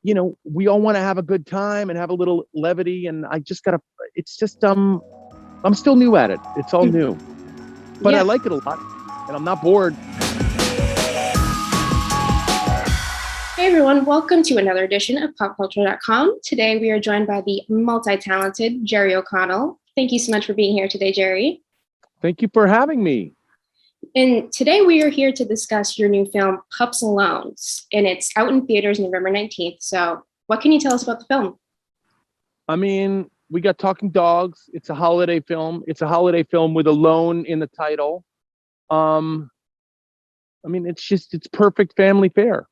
we all want to have a good time and have a little levity. And it's just, I'm still new at it. It's all new, but I like it a lot and I'm not bored. Hey everyone, welcome to another edition of PopCulture.com. Today we are joined by the multi-talented Jerry O'Connell. Thank you so much for being here today, Jerry. Thank you for having me. And today we are here to discuss your new film, Pups Alone, and it's out in theaters November 19th. So what can you tell us about the film? I mean, we got talking dogs. It's a holiday film. It's a holiday film with alone in the title. It's perfect family fare.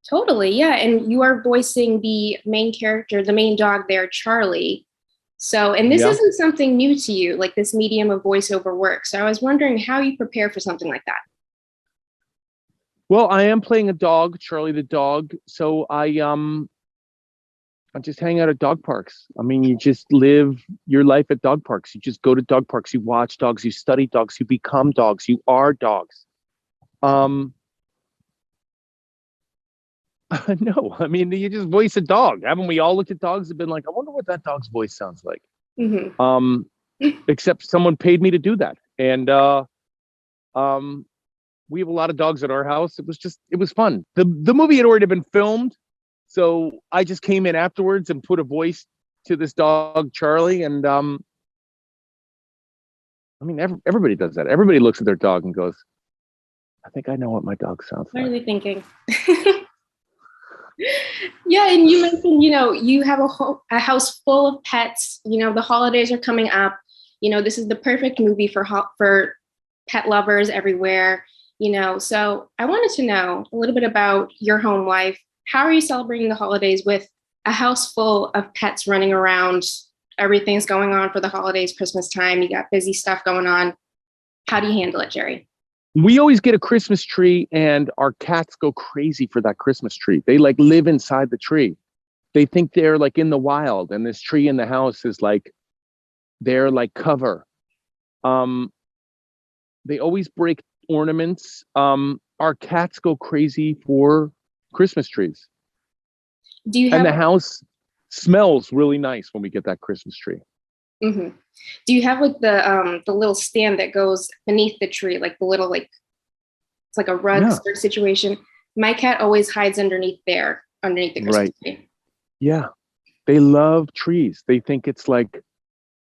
Totally, yeah. And you are voicing the main character, the main dog there, Charlie. So, and this isn't something new to you, like this medium of voiceover work. So I was wondering how you prepare for something like that. Well, I am playing a dog, Charlie the dog. So I just hang out at dog parks. I mean, you just live your life at dog parks. You just go to dog parks, you watch dogs, you study dogs, you become dogs, you are dogs. No, I mean, you just voice a dog. Haven't we all looked at dogs and been like, I wonder what that dog's voice sounds like? Mm-hmm. Except someone paid me to do that. And we have a lot of dogs at our house. It was fun. The movie had already been filmed. So I just came in afterwards and put a voice to this dog, Charlie. And everybody does that. Everybody looks at their dog and goes, I think I know what my dog sounds like. What are they thinking? Yeah, and you mentioned, you have a house full of pets. The holidays are coming up. This is the perfect movie for pet lovers everywhere. So I wanted to know a little bit about your home life. How are you celebrating the holidays with a house full of pets running around? Everything's going on for the holidays, Christmas time. You got busy stuff going on. How do you handle it, Jerry? We always get a Christmas tree and our cats go crazy for that Christmas tree. They live inside the tree. They think they're in the wild and this tree in the house is their cover. They always break ornaments. Our cats go crazy for Christmas trees. And the house smells really nice when we get that Christmas tree. Mm-hmm. Do you have the little stand that goes beneath the tree, the little it's like a rug sort of situation? My cat always hides underneath the Christmas tree. Yeah, they love trees. They think it's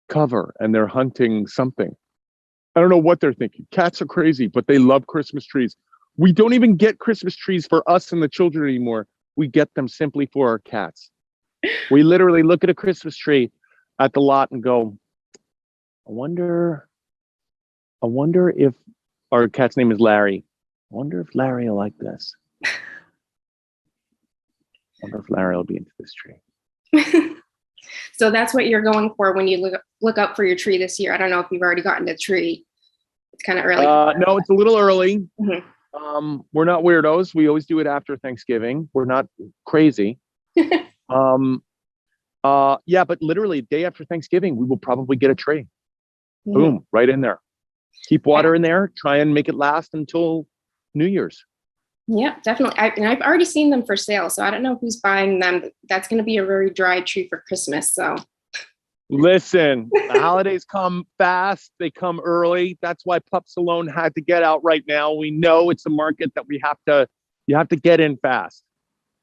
cover, and they're hunting something. I don't know what they're thinking. Cats are crazy, but they love Christmas trees. We don't even get Christmas trees for us and the children anymore. We get them simply for our cats. We literally look at a Christmas tree at the lot and go, I wonder if our cat's name is Larry. I wonder if Larry will like this. I wonder if Larry will be into this tree. So that's what you're going for when you look up for your tree this year. I don't know if you've already gotten the tree. It's kind of early. No, it's a little early. Mm-hmm. We're not weirdos. We always do it after Thanksgiving. We're not crazy. But literally day after Thanksgiving, we will probably get a tree. Mm-hmm. Boom, right in there. Keep water in there. Try and make it last until New Year's. Yeah, definitely. I've already seen them for sale, so I don't know who's buying them. That's going to be a very dry tree for Christmas. So listen, the holidays come fast. They come early. That's why Pups Alone had to get out right now. We know it's a market that you have to get in fast.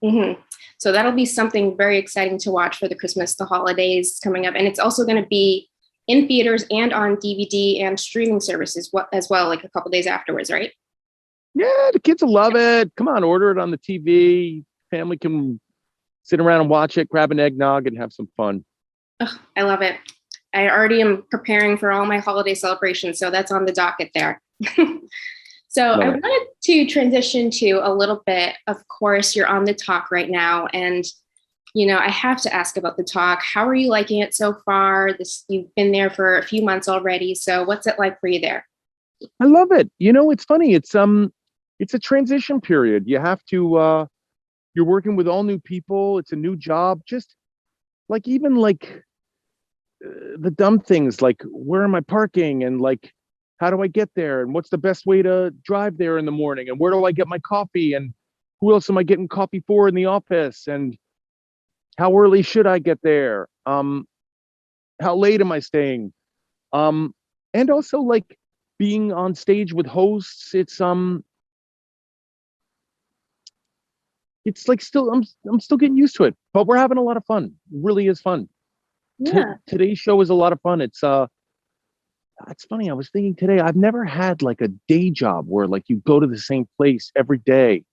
Mm-hmm. So that'll be something very exciting to watch for the holidays coming up. And it's also going to be in theaters and on DVD and streaming services as well, a couple days afterwards, right? Yeah, the kids will love it. Come on, order it on the TV. Family can sit around and watch it, grab an eggnog and have some fun. Oh, I love it. I already am preparing for all my holiday celebrations, so that's on the docket there. So I wanted to transition to a little bit, of course, you're on the talk right now. And, I have to ask about the talk. How are you liking it so far? You've been there for a few months already. So what's it like for you there? I love it. It's funny. It's a transition period. You have to, you're working with all new people. It's a new job. Just the dumb things where am I parking and how do I get there? And what's the best way to drive there in the morning? And where do I get my coffee? And who else am I getting coffee for in the office? And how early should I get there? How late am I staying? And also like being on stage with hosts, it's like still I'm still getting used to it, but we're having a lot of fun. It really is fun. Yeah. Today's show is a lot of fun. It's funny. I was thinking today, I've never had like a day job where like you go to the same place every day,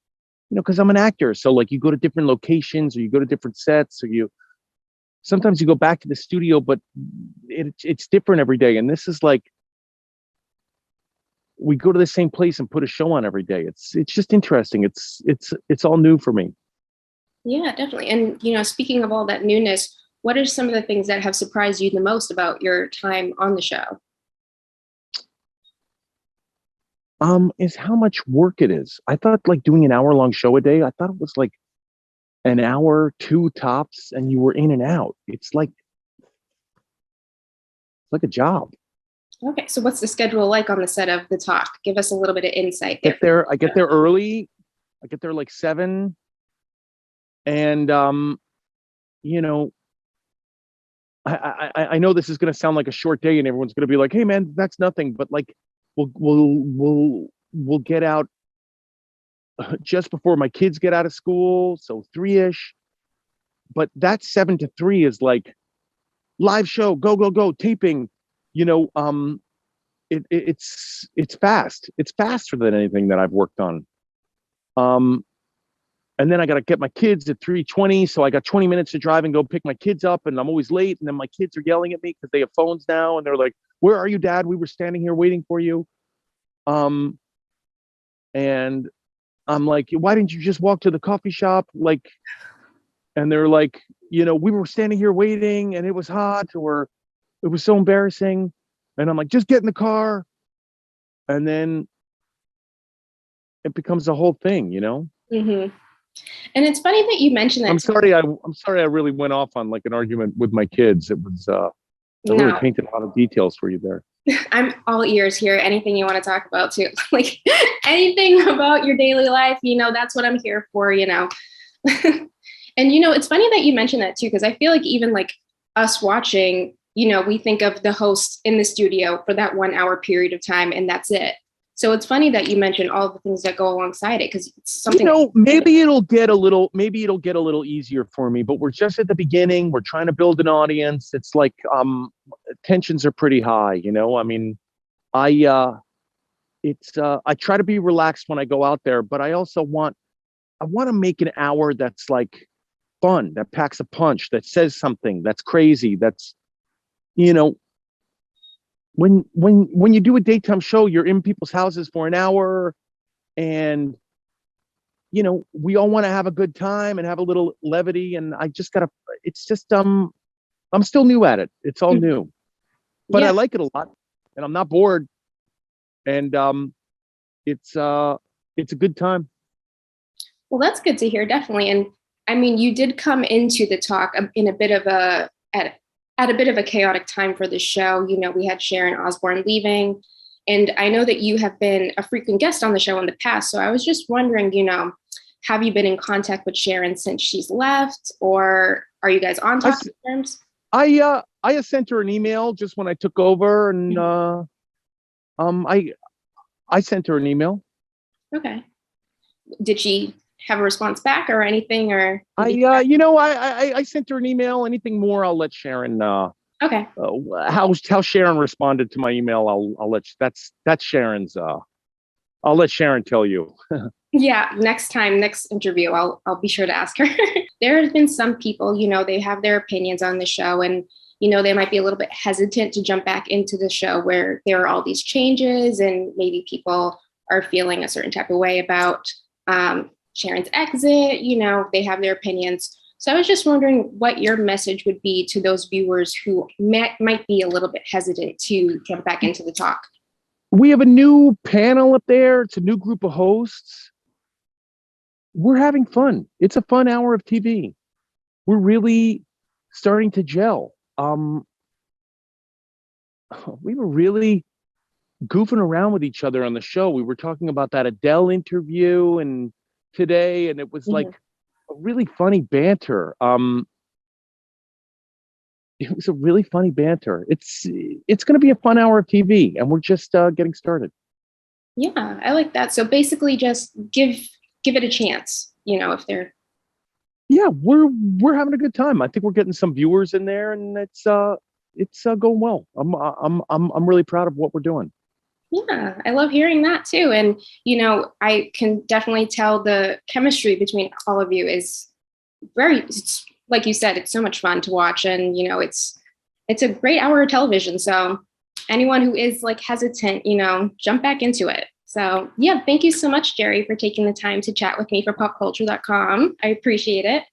because I'm an actor. So like you go to different locations or you go to different sets or sometimes you go back to the studio, but it's different every day. And this is like, we go to the same place and put a show on every day. It's just interesting. It's all new for me. Yeah, definitely. And, speaking of all that newness, what are some of the things that have surprised you the most about your time on the show? Is how much work it is. I thought like doing an hour-long show a day, I thought it was like an hour, two tops, and you were in and out. It's like a job. Okay, so what's the schedule like on the set of The Talk? Give us a little bit of insight there. I get there early. I get there like 7. And I know this is gonna sound like a short day and everyone's gonna be like, hey man, that's nothing. But like we'll get out just before my kids get out of school, so 3-ish. But that 7 to 3 is like live show, go, taping. It's fast. It's faster than anything that I've worked on. And then I got to get my kids at 3:20, so I got 20 minutes to drive and go pick my kids up, and I'm always late. And then my kids are yelling at me because they have phones now, and they're like, "Where are you, Dad? We were standing here waiting for you." And I'm like, "Why didn't you just walk to the coffee shop?" Like, and they're like, "We were standing here waiting, and it was hot, or it was so embarrassing." And I'm like, "Just get in the car." And then it becomes a whole thing, Mm-hmm. And it's funny that you mentioned that. I'm sorry I really went off on like an argument with my kids. It was I really painted a lot of details for you there. I'm all ears here. Anything you want to talk about too. Like anything about your daily life, that's what I'm here for, And it's funny that you mentioned that too, because I feel like even like us watching, we think of the host in the studio for that 1 hour period of time and that's it. So it's funny that you mentioned all the things that go alongside it, because it's something. Maybe it'll get a little easier for me, but we're just at the beginning. We're trying to build an audience. It's like tensions are pretty high. I mean, I try to be relaxed when I go out there, but I also want to make an hour that's like fun, that packs a punch, that says something, that's crazy, that's when you do a daytime show, you're in people's houses for an hour, and we all want to have a good time and have a little levity, and it's just I'm still new at it. It's all new, but yeah. I like it a lot, and I'm not bored, and it's a good time. Well, that's good to hear, definitely. And I mean, you did come into The Talk in a bit of at a bit of a chaotic time for the show. We had Sharon Osbourne leaving, and I know that you have been a frequent guest on the show in the past. So I was just wondering, have you been in contact with Sharon since she's left, or are you guys on talking terms? I sent her an email just when I took over, and I sent her an email. Okay. Did she have a response back or anything, or? I sent her an email. Anything more, I'll let Sharon. Okay. How Sharon responded to my email, I'll let that's Sharon's. I'll let Sharon tell you. Yeah, next interview, I'll be sure to ask her. There have been some people, they have their opinions on the show, and they might be a little bit hesitant to jump back into the show where there are all these changes, and maybe people are feeling a certain type of way about Sharon's exit. They have their opinions. So I was just wondering what your message would be to those viewers who might be a little bit hesitant to jump back into The Talk. We have a new panel up there. It's a new group of hosts. We're having fun. It's a fun hour of TV. We're really starting to gel. We were really goofing around with each other on the show. We were talking about that Adele interview, and today, and it was like a really funny banter. It was a really funny banter. It's going to be a fun hour of TV, and we're just getting started. Yeah, I like that. So basically, just give it a chance. If they're. Yeah, we're having a good time. I think we're getting some viewers in there, and it's going well. I'm really proud of what we're doing. Yeah, I love hearing that too. And I can definitely tell the chemistry between all of you is it's, like you said, it's so much fun to watch, and it's a great hour of television. So anyone who is like hesitant, jump back into it. So yeah, thank you so much, Jerry, for taking the time to chat with me for popculture.com. I appreciate it.